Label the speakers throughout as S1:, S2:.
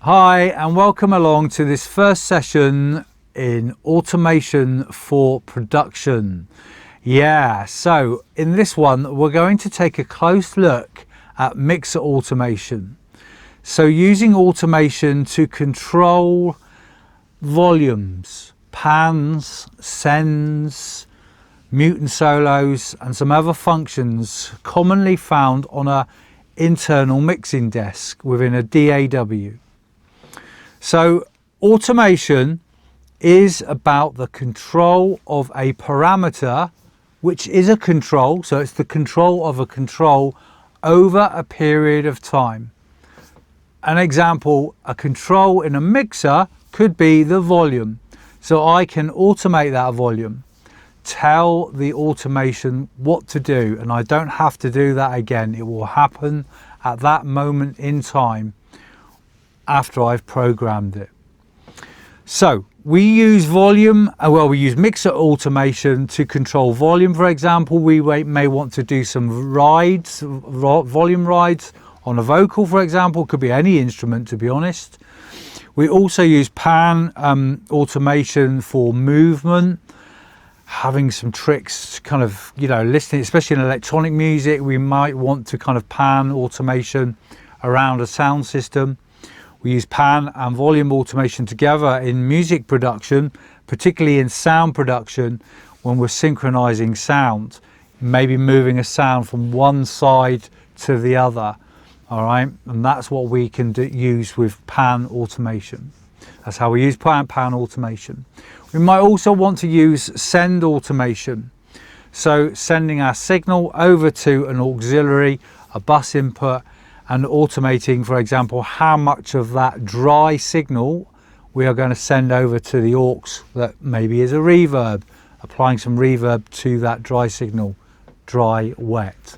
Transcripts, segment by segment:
S1: Hi and welcome along to this first session in automation for production. So in this one we're going to take a close look at mixer automation. So using automation to control volumes, pans, sends, mute and solos and some other functions commonly found on a internal mixing desk within a DAW. So automation is about the control of a parameter, which is a control. So it's the control of a control over a period of time. An example, a control in a mixer could be the volume. So I can automate that volume, tell the automation what to do, and I don't have to do that again. It will happen at that moment in time after I've programmed it. So we use we use mixer automation to control volume. For example, we may want to do some volume rides on a vocal, for example. Could be any instrument, to be honest. We also use pan automation for movement, having some tricks, kind of, listening, especially in electronic music. We might want to kind of pan automation around a sound system. We use pan and volume automation together in music production, particularly in sound production, when we're synchronizing sound, maybe moving a sound from one side to the other. All right, and that's what we can use with pan automation. That's how we use pan automation. We might also want to use send automation. So sending our signal over to an auxiliary, a bus input, and automating, for example, how much of that dry signal we are going to send over to the aux that maybe is a reverb, applying some reverb to that dry signal, dry, wet.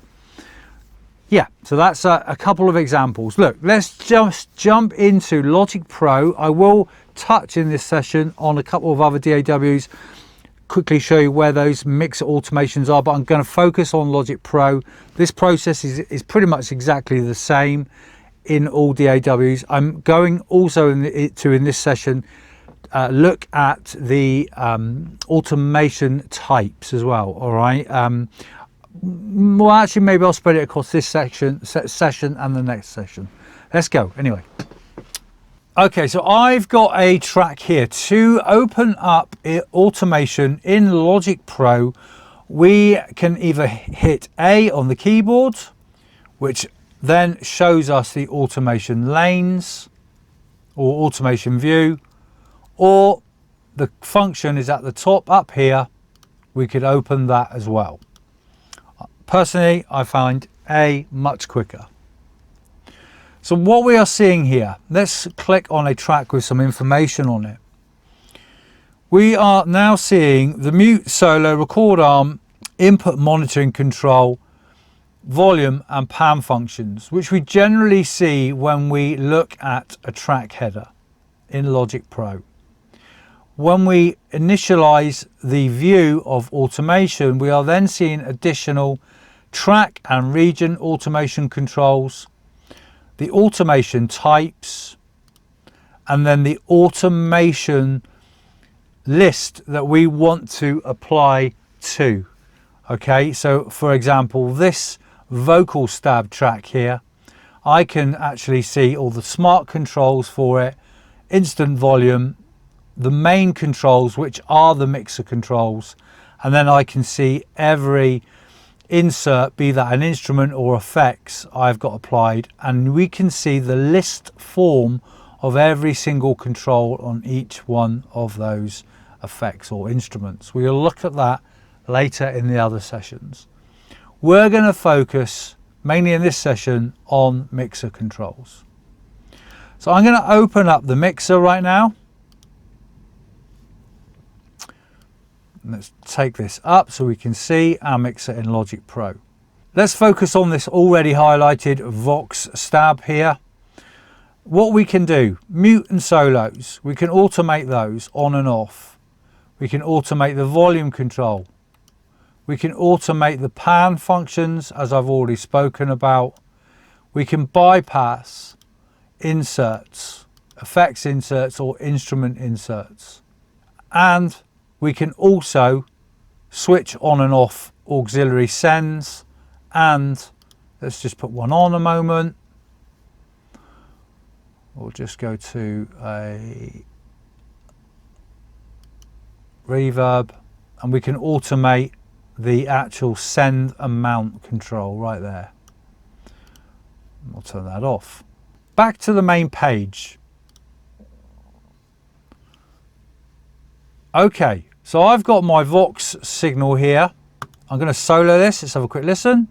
S1: Yeah, so that's a couple of examples. Look, let's just jump into Logic Pro. I will touch in this session on a couple of other DAWs, quickly show you where those mixer automations are, but I'm going to focus on Logic Pro. This process is pretty much exactly the same in all DAWs. I'm going also in this session look at the automation types as well. All right. Well, actually, maybe I'll spread it across this session and the next session. Let's go anyway. Okay, so I've got a track here. To open up automation in Logic Pro, we can either hit A on the keyboard, which then shows us the automation lanes or automation view, or the function is at the top up here. We could open that as well. Personally, I find A much quicker. So what we are seeing here, let's click on a track with some information on it. We are now seeing the mute, solo, record arm, input monitoring control, volume and pan functions, which we generally see when we look at a track header in Logic Pro. When we initialize the view of automation, we are then seeing additional track and region automation controls, the automation types, and then the automation list that we want to apply to. Okay, so for example, this vocal stab track here, I can actually see all the smart controls for it, instant volume, the main controls, which are the mixer controls, and then I can see every insert, be that an instrument or effects I've got applied, and we can see the list form of every single control on each one of those effects or instruments. We'll look at that later in the other sessions. We're going to focus mainly in this session on mixer controls. So I'm going to open up the mixer right now. Let's take this up so we can see our mixer in Logic Pro. Let's focus on this already highlighted Vox stab here. What we can do, mute and solos, we can automate those on and off. We can automate the volume control. We can automate the pan functions, as I've already spoken about. We can bypass inserts effects inserts or instrument inserts. And we can also switch on and off auxiliary sends, and let's just put one on a moment. We'll just go to a reverb, and we can automate the actual send and mount control right there. We'll turn that off. Back to the main page. Okay, so I've got my Vox signal here. I'm going to solo this. Let's have a quick listen.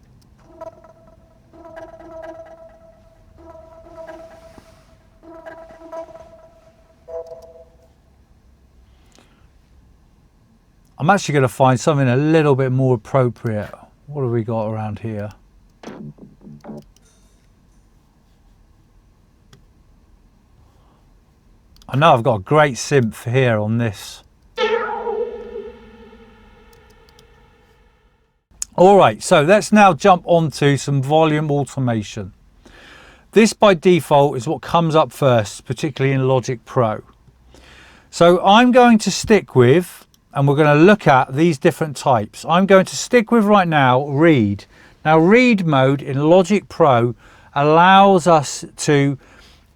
S1: I'm actually going to find something a little bit more appropriate. What have we got around here? I know I've got a great synth here on this. All right, so let's now jump onto some volume automation. This by default is what comes up first, particularly in Logic Pro. So I'm going to stick with, and we're going to look at these different types. I'm going to stick with right now read. Now read mode in Logic Pro allows us to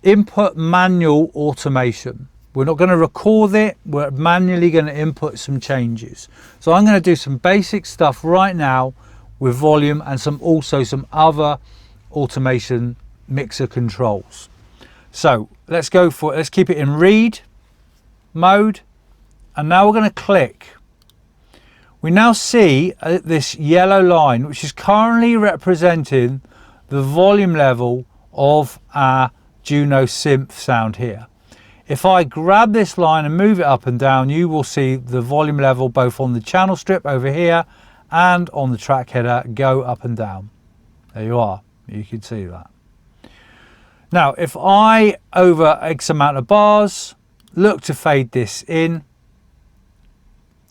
S1: input manual automation. We're not going to record it, we're manually going to input some changes. So I'm going to do some basic stuff right now with volume and also some other automation mixer controls. So let's go for it. Let's keep it in read mode, and now we're going to click. We now see this yellow line, which is currently representing the volume level of our Juno synth sound here. If I grab this line and move it up and down, you will see the volume level both on the channel strip over here and on the track header go up and down. There you are, you can see that. Now if I, over X amount of bars, look to fade this in,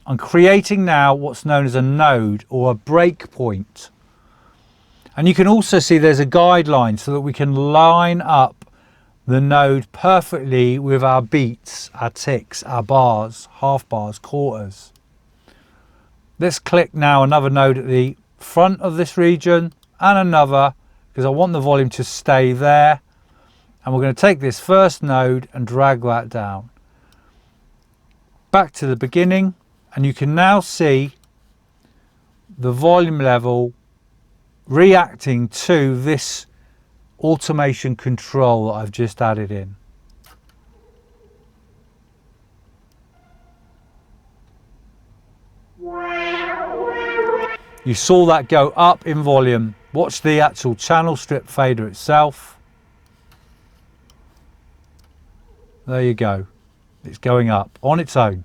S1: I'm creating now what's known as a node or a breakpoint. And you can also see there's a guideline so that we can line up the node perfectly with our beats, our ticks, our bars, half bars, quarters. Let's click now another node at the front of this region and another, because I want the volume to stay there. And we're going to take this first node and drag that down back to the beginning, and you can now see the volume level reacting to this automation control that I've just added in. You saw that go up in volume. Watch the actual channel strip fader itself. There you go. It's going up on its own.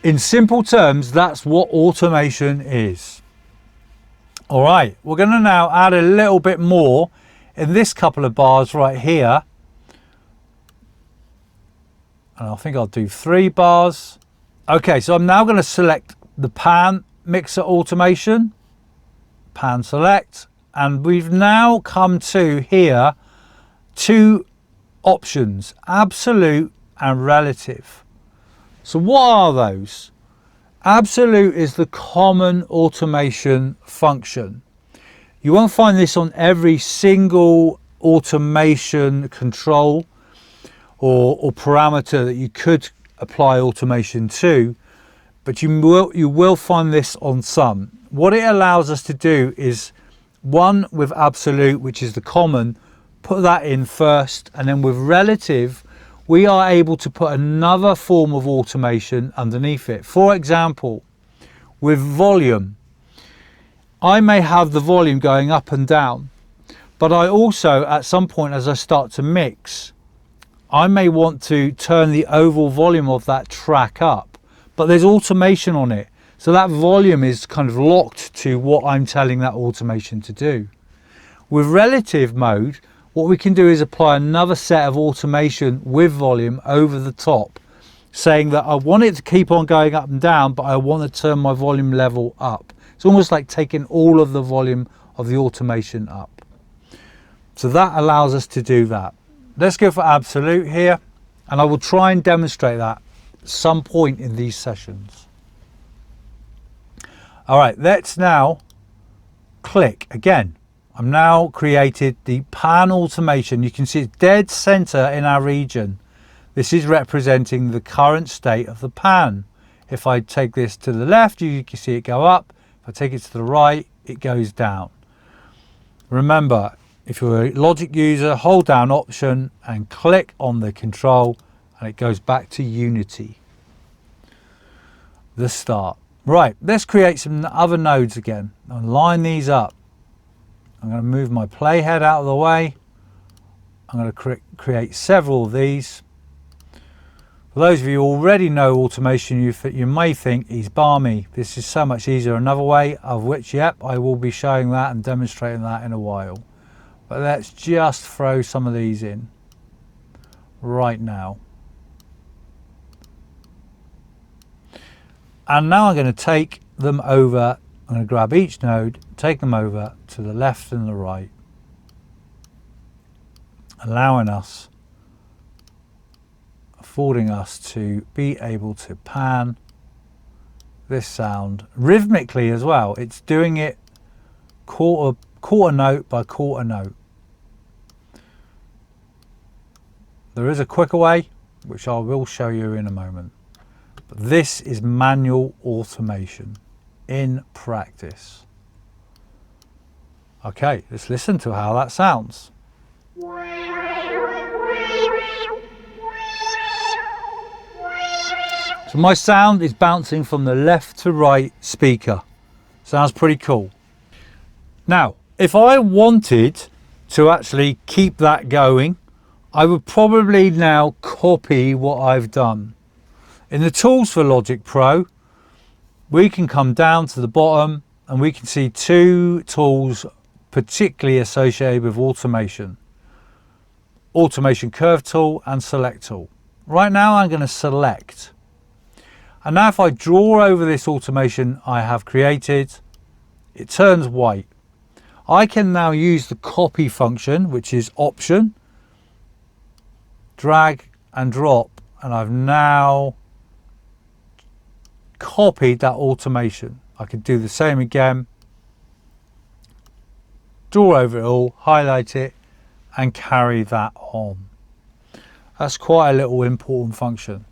S1: In simple terms, that's what automation is. All right, we're going to now add a little bit more in this couple of bars right here. And I think I'll do 3 bars. Okay, so I'm now going to select the pan mixer automation, pan select, and we've now come to here 2 options, absolute and relative. So what are those? Absolute is the common automation function. You won't find this on every single automation control or parameter that you could apply automation to, but you will find this on some. What it allows us to do is, one, with absolute, which is the common, put that in first, and then with relative, we are able to put another form of automation underneath it. For example, with volume, I may have the volume going up and down, but I also, at some point as I start to mix, I may want to turn the overall volume of that track up, but there's automation on it. So that volume is kind of locked to what I'm telling that automation to do. With relative mode, what we can do is apply another set of automation with volume over the top, saying that I want it to keep on going up and down, but I want to turn my volume level up. It's almost like taking all of the volume of the automation up. So that allows us to do that. Let's go for absolute here, and I will try and demonstrate that at some point in these sessions. All right, let's now click again. I'm now created the pan automation. You can see it's dead center in our region. This is representing the current state of the pan. If I take this to the left, you can see it go up. If I take it to the right, it goes down. Remember, if you're a Logic user, hold down Option and click on the control, and it goes back to Unity. The start. Right, let's create some other nodes again and line these up. I'm going to move my playhead out of the way. I'm going to create several of these. For those of you who already know automation, you may think he's balmy. This is so much easier another way, of which, yep, I will be showing that and demonstrating that in a while. But let's just throw some of these in right now. And now I'm going to take them over. I'm going to grab each node, take them over to the left and the right, affording us to be able to pan this sound rhythmically as well. It's doing it quarter note by quarter note. There is a quicker way, which I will show you in a moment. But this is manual automation in practice. Okay, let's listen to how that sounds. So my sound is bouncing from the left to right speaker. Sounds pretty cool. Now, if I wanted to actually keep that going, I would probably now copy what I've done. In the tools for Logic Pro, we can come down to the bottom and we can see two tools particularly associated with automation. Automation Curve Tool and Select Tool. Right now I'm going to select. And now if I draw over this automation I have created, it turns white. I can now use the copy function, which is Option, drag and drop, and I've now copied that automation. I could do the same again, draw over it all, highlight it, and carry that on. That's quite a little important function.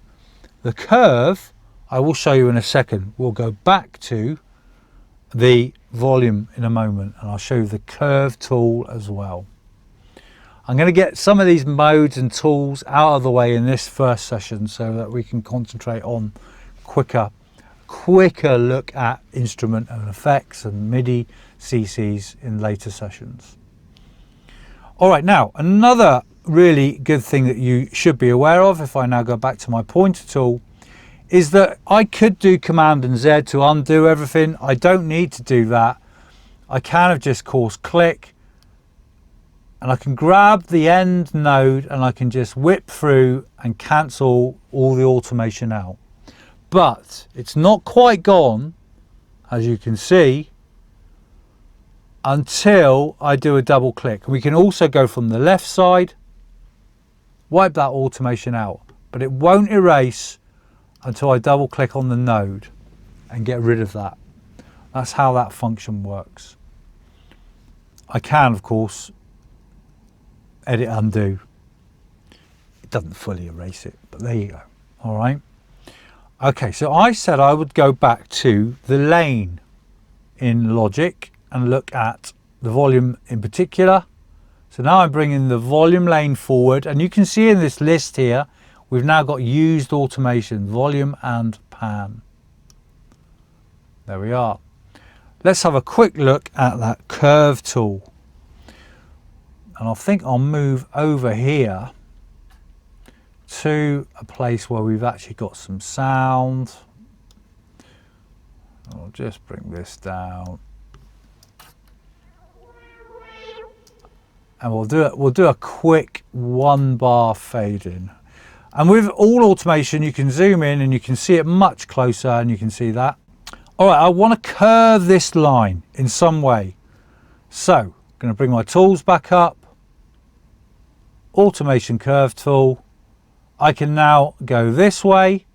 S1: The curve, I will show you in a second. We'll go back to the volume in a moment, and I'll show you the curve tool as well. I'm going to get some of these modes and tools out of the way in this first session so that we can concentrate on quicker look at instrument and effects and MIDI CCs in later sessions. All right, now another really good thing that you should be aware of, if I now go back to my pointer tool, is that I could do Command and Z to undo everything. I don't need to do that. I can have just course click, and I can grab the end node and I can just whip through and cancel all the automation out. But it's not quite gone, as you can see, until I do a double click. We can also go from the left side, wipe that automation out, but it won't erase until I double click on the node and get rid of that. That's how that function works. I can, of course, edit undo. It doesn't fully erase it, but there you go. All right. Okay, so I said I would go back to the lane in Logic and look at the volume in particular. So now I'm bringing the volume lane forward, and you can see in this list here, we've now got used automation, volume and pan. There we are. Let's have a quick look at that curve tool. And I think I'll move over here to a place where we've actually got some sound. I'll just bring this down. And we'll do a quick 1 bar fade in. And with all automation, you can zoom in and you can see it much closer, and you can see that. All right, I want to curve this line in some way. So I'm going to bring my tools back up, automation curve tool. I can now go this way,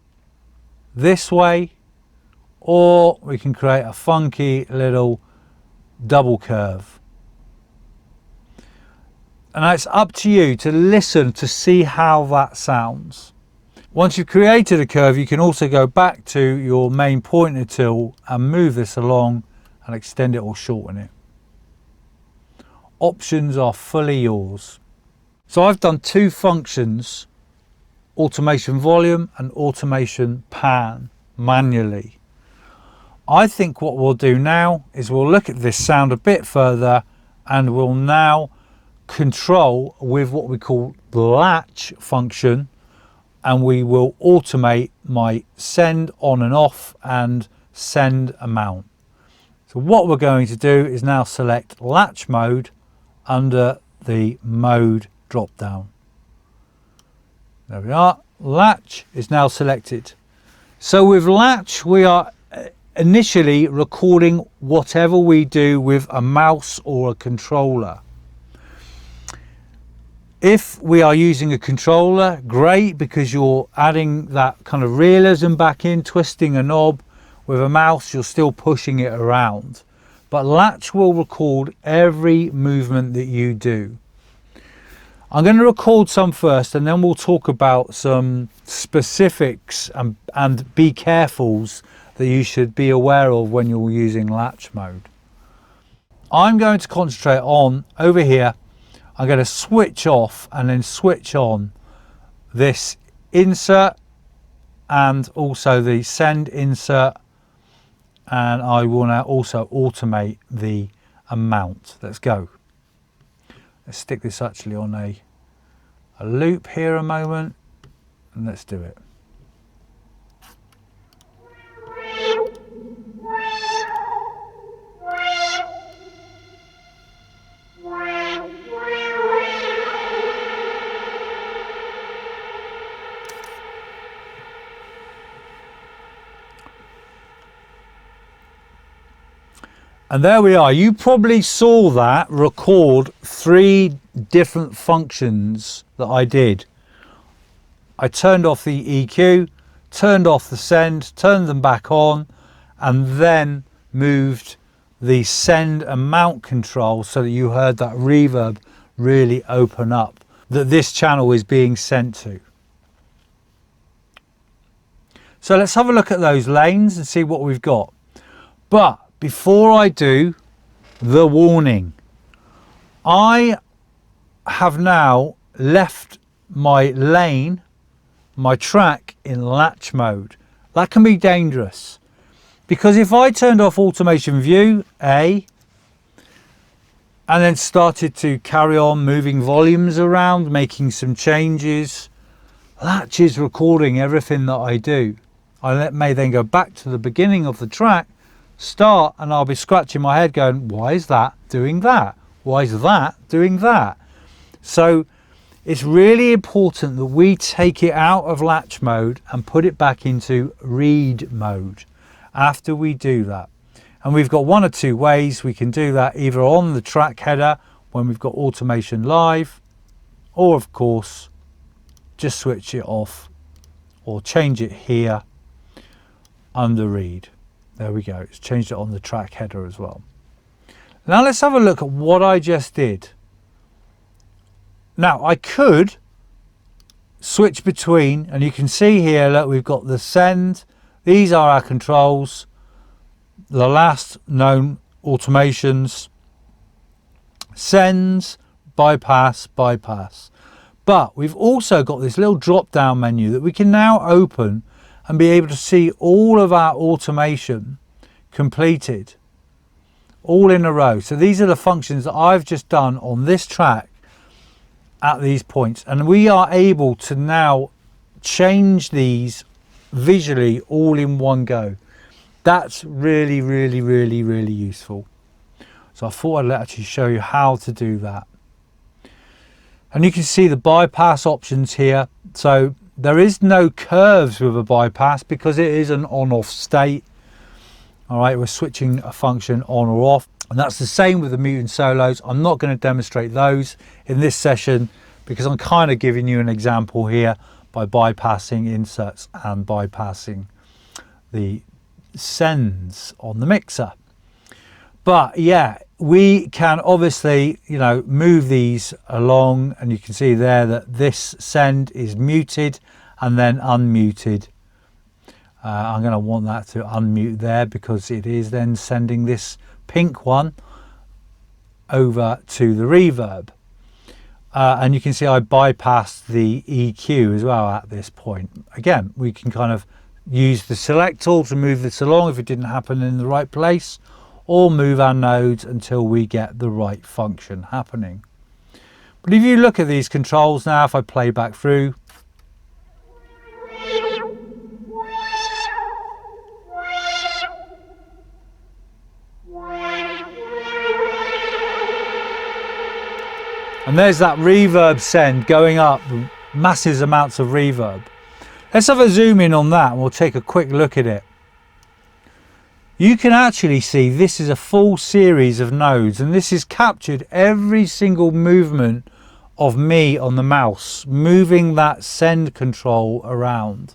S1: or we can create a funky little double curve. And it's up to you to listen to see how that sounds. Once you've created a curve, you can also go back to your main pointer tool and move this along and extend it or shorten it. Options are fully yours. So I've done two functions, automation volume and automation pan, manually. I think what we'll do now is we'll look at this sound a bit further, and we'll now control with what we call the latch function, and we will automate my send on and off and send amount. So what we're going to do is now select latch mode under the mode drop down. There we are. Latch is now selected. So with latch, we are initially recording whatever we do with a mouse or a controller. If we are using a controller, great, because you're adding that kind of realism back in, twisting a knob. With a mouse, you're still pushing it around. But latch will record every movement that you do. I'm going to record some first, and then we'll talk about some specifics and be carefuls that you should be aware of when you're using latch mode. I'm going to concentrate on over here. I'm going to switch off and then switch on this insert and also the send insert, and I will now also automate the amount. Let's go. Let's stick this actually on a loop here a moment, and let's do it. And there we are. You probably saw that record 3 different functions that I did. I turned off the EQ, turned off the send, turned them back on, and then moved the send and mount control so that you heard that reverb really open up, that this channel is being sent to. So let's have a look at those lanes and see what we've got. But before I do, the warning. I have now left my lane, my track in latch mode. That can be dangerous, because if I turned off automation view A and then started to carry on moving volumes around, making some changes, latch is recording everything that I do. I may then go back to the beginning of the track, start, and I'll be scratching my head going, why is that doing that? Why is that doing that? So it's really important that we take it out of latch mode and put it back into read mode after we do that. And we've got one or two ways we can do that, either on the track header when we've got automation live, or of course just switch it off or change it here under read. There we go, it's changed it on the track header as well. Now let's have a look at what I just did. Now I could switch between, and you can see here, look, we've got the send, these are our controls, the last known automations, sends, bypass, bypass. But we've also got this little drop down menu that we can now open and be able to see all of our automation completed, all in a row. So these are the functions that I've just done on this track at these points, and we are able to now change these visually all in one go. That's really, really, really, really useful. So I thought I'd actually show you how to do that. And you can see the bypass options here. So there is no curves with a bypass because it is an on-off state. All right, we're switching a function on or off, and that's the same with the mute and solos. I'm not going to demonstrate those in this session because I'm kind of giving you an example here by bypassing inserts and bypassing the sends on the mixer. But yeah, we can obviously, you know, move these along, and you can see there that this send is muted and then unmuted. I'm going to want that to unmute there because it is then sending this pink one over to the reverb. And you can see I bypassed the EQ as well at this point. Again, we can kind of use the select tool to move this along if it didn't happen in the right place, or move our nodes until we get the right function happening. But if you look at these controls now, if I play back through, and there's that reverb send going up, massive amounts of reverb. Let's have a zoom in on that and we'll take a quick look at it. You can actually see this is a full series of nodes, and this has captured every single movement of me on the mouse, moving that send control around.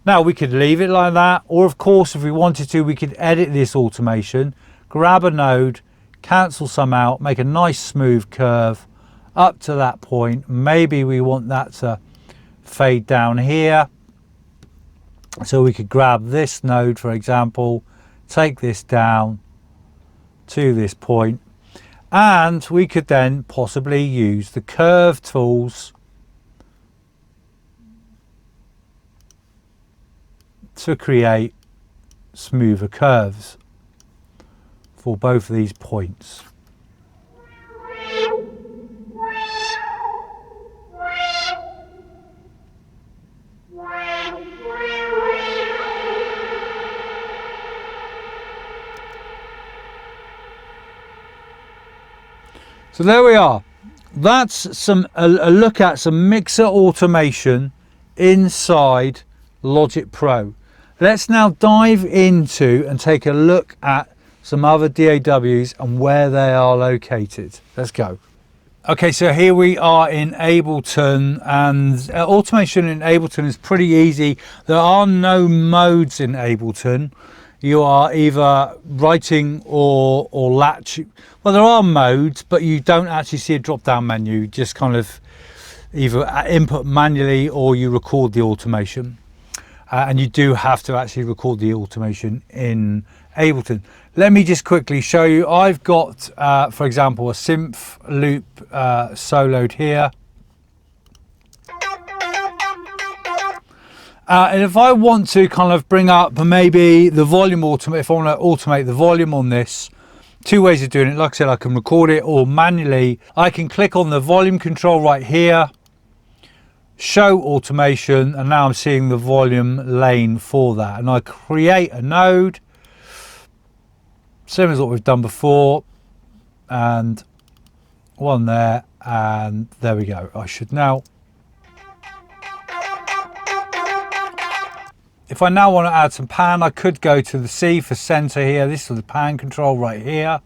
S1: Now we could leave it like that, or of course if we wanted to, we could edit this automation, grab a node, cancel some out, make a nice smooth curve up to that point. Maybe we want that to fade down here, so we could grab this node, for example, take this down to this point, and we could then possibly use the curve tools to create smoother curves for both of these points. So there we are. That's a look at some mixer automation inside Logic Pro. Let's now dive into and take a look at some other DAWs and where they are located. Let's go. Okay, so here we are in Ableton, and automation in Ableton is pretty easy. There are no modes in Ableton. You are either writing or latch. Well, there are modes, but you don't actually see a drop down menu. You just kind of either input manually or you record the automation. And you do have to actually record the automation in Ableton. Let me just quickly show you. I've got, for example, a synth loop soloed here. And if I want to kind of bring up maybe the volume automate, if I want to automate the volume on this, two ways of doing it. Like I said, I can record it, or manually I can click on the volume control right here, show automation, and now I'm seeing the volume lane for that. And I create a node, same as what we've done before, and one there, and there we go. I should now, if I now want to add some pan, I could go to the C for center here. This is the pan control right here.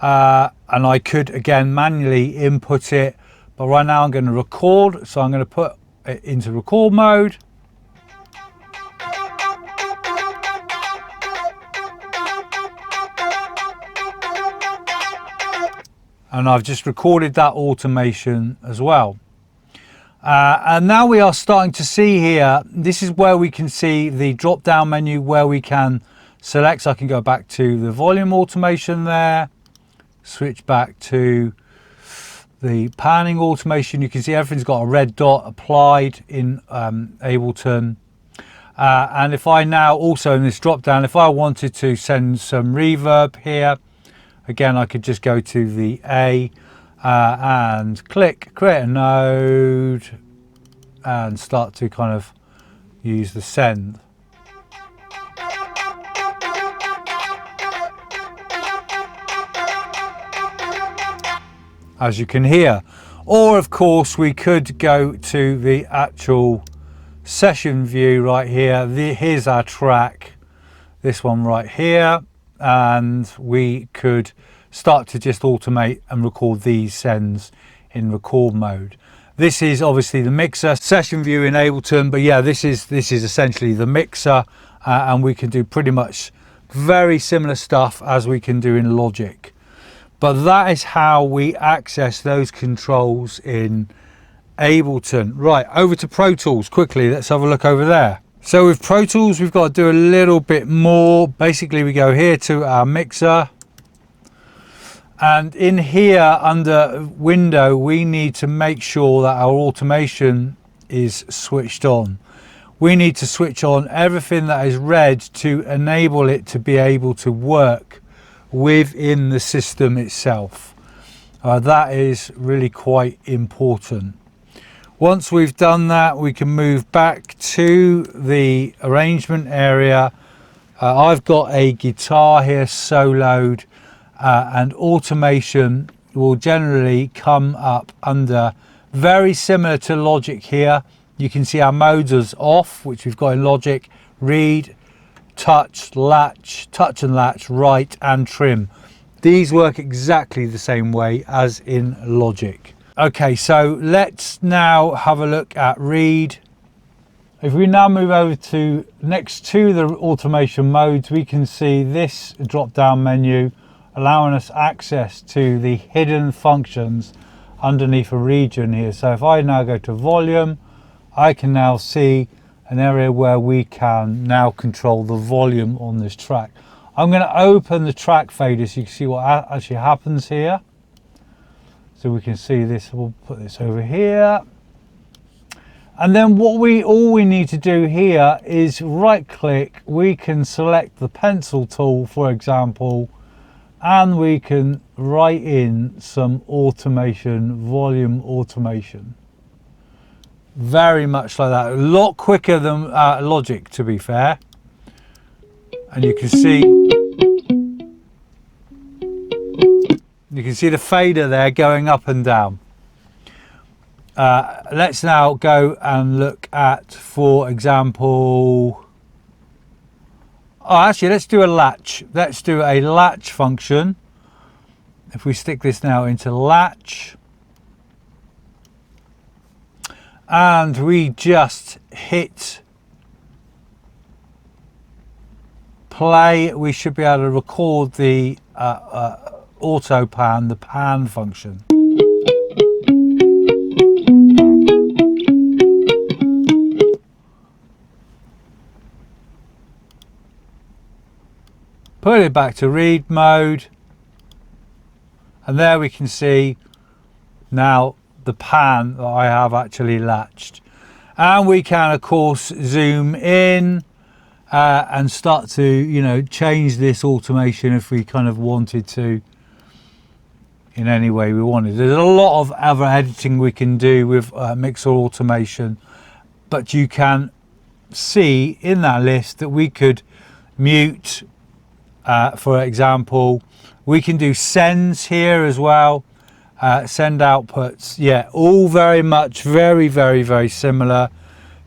S1: And I could, again, manually input it. But right now I'm going to record. So I'm going to put it into record mode. And I've just recorded that automation as well. And now we are starting to see here, this is where we can see the drop down menu where we can select. So I can go back to the volume automation there, switch back to the panning automation. You can see everything's got a red dot applied in Ableton. And if I now also in this drop down, if I wanted to send some reverb here, again, I could just go to the A and click create a node and start to kind of use the send. As you can hear. Or of course we could go to the actual session view right here. Here's our track, this one right here, and we could start to just automate and record these sends in record mode. This is obviously the mixer session view in Ableton, but yeah, this is essentially the mixer, and we can do pretty much very similar stuff as we can do in Logic. But that is how we access those controls in Ableton. Right, over to Pro Tools quickly. Let's have a look over there. So with Pro Tools, we've got to do a little bit more. Basically, we go here to our mixer. And in here under window, we need to make sure that our automation is switched on. We need to switch on everything that is red to enable it to be able to work within the system itself. That is really quite important. Once we've done that, we can move back to the arrangement area. I've got a guitar here soloed, and automation will generally come up under, very similar to Logic here. You can see our modes as off, which we've got in Logic: read, touch, latch, touch and latch, write and trim. These work exactly the same way as in Logic. Okay, so let's now have a look at read. If we now move over to next to the automation modes, we can see this drop down menu allowing us access to the hidden functions underneath a region here. So if I now go to volume, I can now see an area where we can now control the volume on this track. I'm going to open the track fader so you can see what actually happens here. So we can see this, we'll put this over here. And then all we need to do here is right click. We can select the pencil tool, for example, and we can write in some automation, volume automation. Very much like that, a lot quicker than Logic, to be fair. And you can see the fader there going up and down. Let's now go and look at, for example, actually let's do a latch. Let's do a latch function. If we stick this now into latch, and we just hit play, we should be able to record the auto pan, the pan function. Put it back to read mode, and there we can see now the pan that I have actually latched. And we can of course zoom in and start to, you know, change this automation if we kind of wanted to, in any way we wanted. There's a lot of other editing we can do with mixer automation, but you can see in that list that we could mute, for example. We can do sends here as well, send outputs. Yeah, all very much very similar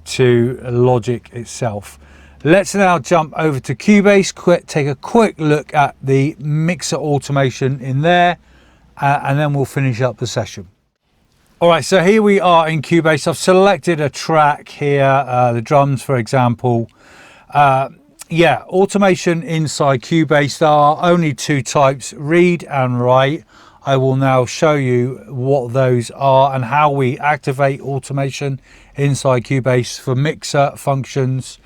S1: to Logic itself. Let's now jump over to Cubase, take a quick look at the mixer automation in there, and then we'll finish up the session. All right, so here we are in Cubase. I've selected a track here, the drums, for example. Yeah, automation inside Cubase. There are only two types, read and write. I will now show you what those are and how we activate automation inside Cubase for mixer functions.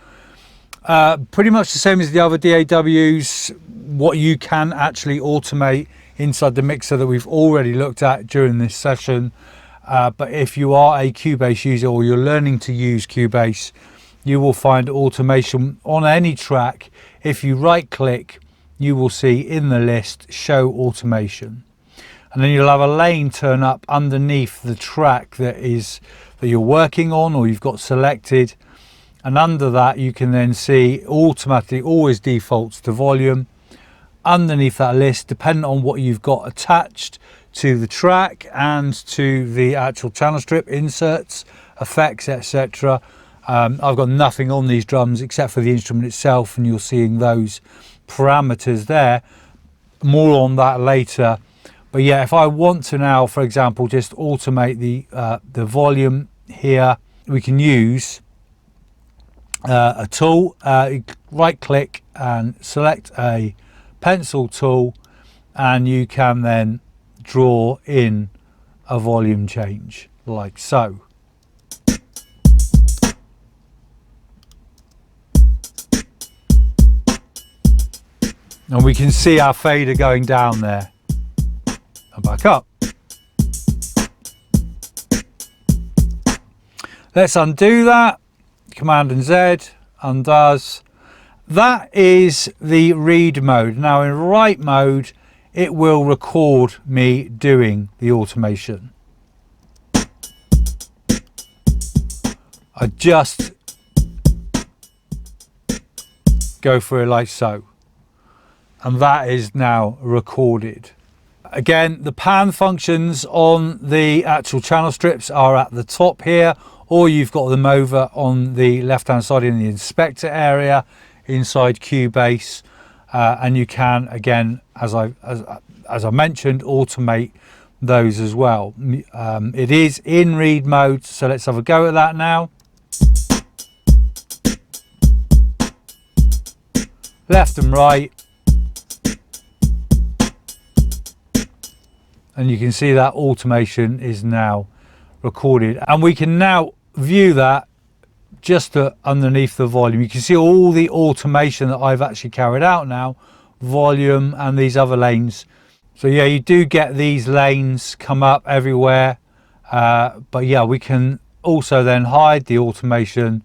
S1: Pretty much the same as the other DAWs, what you can actually automate inside the mixer that we've already looked at during this session. But if you are a Cubase user or you're learning to use Cubase, you will find automation on any track. If you right click, you will see in the list show automation, and then you'll have a lane turn up underneath the track that you're working on or you've got selected, and under that you can then see automatically always defaults to volume. Underneath that list, depending on what you've got attached to the track and to the actual channel strip, inserts, effects, etc. I've got nothing on these drums except for the instrument itself, and you're seeing those parameters there. More on that later. But yeah, if I want to now, for example, just automate the volume here, we can use a tool. Right click and select a pencil tool, and you can then draw in a volume change like so. And we can see our fader going down there and back up. Let's undo that. Command and Z undoes. That is the read mode. Now in write mode, it will record me doing the automation. I just go through it like so. And that is now recorded. Again, the pan functions on the actual channel strips are at the top here, or you've got them over on the left hand side in the inspector area inside Cubase, and you can, again, as I mentioned, automate those as well. It is in read mode, so let's have a go at that now. Left and right. And you can see that automation is now recorded, and we can now view that just underneath the volume. You can see all the automation that I've actually carried out now, volume and these other lanes. So yeah, you do get these lanes come up everywhere, but yeah, we can also then hide the automation.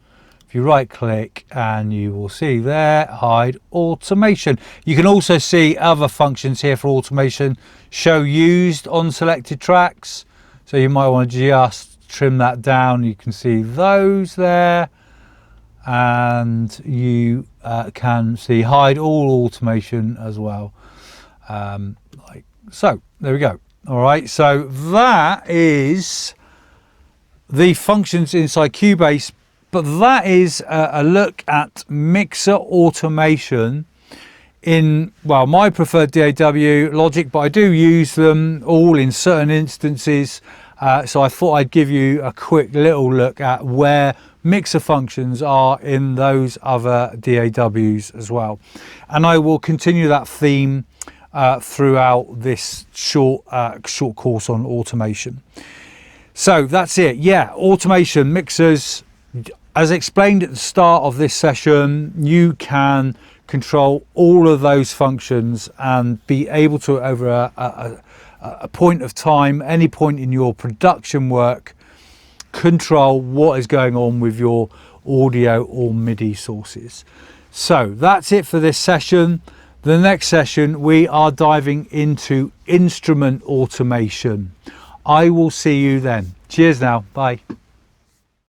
S1: If you right click, and you will see there, hide automation. You can also see other functions here for automation, show used on selected tracks. So you might want to just trim that down. You can see those there, and you can see hide all automation as well. Like so, there we go. All right, so that is the functions inside Cubase. But that is a look at mixer automation in, well, my preferred DAW, Logic, but I do use them all in certain instances. So I thought I'd give you a quick little look at where mixer functions are in those other DAWs as well. And I will continue that theme throughout this short course on automation. So that's it. Yeah, automation, mixers. As explained at the start of this session, you can control all of those functions and be able to, over a point of time, any point in your production work, control what is going on with your audio or MIDI sources. So that's it for this session. The next session, we are diving into instrument automation. I will see you then. Cheers now. Bye.